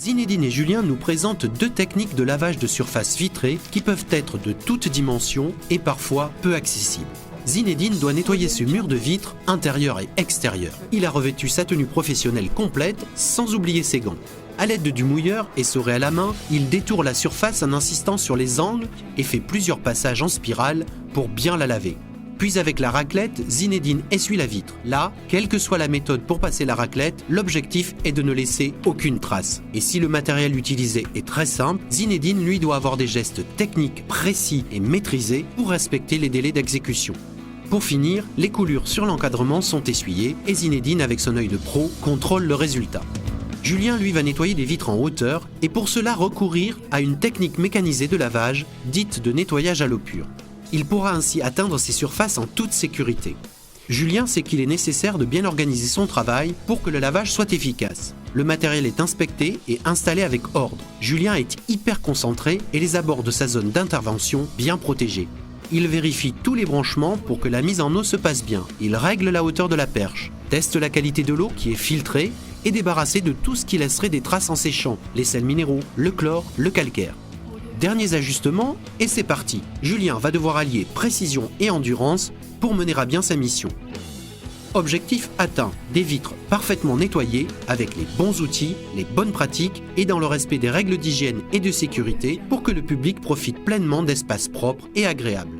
Zinedine et Julien nous présentent deux techniques de lavage de surface vitrée qui peuvent être de toutes dimensions et parfois peu accessibles. Zinedine doit nettoyer ce mur de vitre intérieur et extérieur. Il a revêtu sa tenue professionnelle complète sans oublier ses gants. À l'aide du mouilleur, essoré à la main, il détourne la surface en insistant sur les angles et fait plusieurs passages en spirale pour bien la laver. Puis avec la raclette, Zinedine essuie la vitre. Là, quelle que soit la méthode pour passer la raclette, l'objectif est de ne laisser aucune trace. Et si le matériel utilisé est très simple, Zinedine lui doit avoir des gestes techniques précis et maîtrisés pour respecter les délais d'exécution. Pour finir, les coulures sur l'encadrement sont essuyées et Zinedine, avec son œil de pro, contrôle le résultat. Julien, lui, va nettoyer les vitres en hauteur et pour cela recourir à une technique mécanisée de lavage, dite de nettoyage à l'eau pure. Il pourra ainsi atteindre ces surfaces en toute sécurité. Julien sait qu'il est nécessaire de bien organiser son travail pour que le lavage soit efficace. Le matériel est inspecté et installé avec ordre. Julien est hyper concentré et les abords de sa zone d'intervention bien protégés. Il vérifie tous les branchements pour que la mise en eau se passe bien. Il règle la hauteur de la perche, teste la qualité de l'eau qui est filtrée et débarrassée de tout ce qui laisserait des traces en séchant, les sels minéraux, le chlore, le calcaire. Derniers ajustements et c'est parti. Julien va devoir allier précision et endurance pour mener à bien sa mission. Objectif atteint, des vitres parfaitement nettoyées avec les bons outils, les bonnes pratiques et dans le respect des règles d'hygiène et de sécurité pour que le public profite pleinement d'espaces propres et agréables.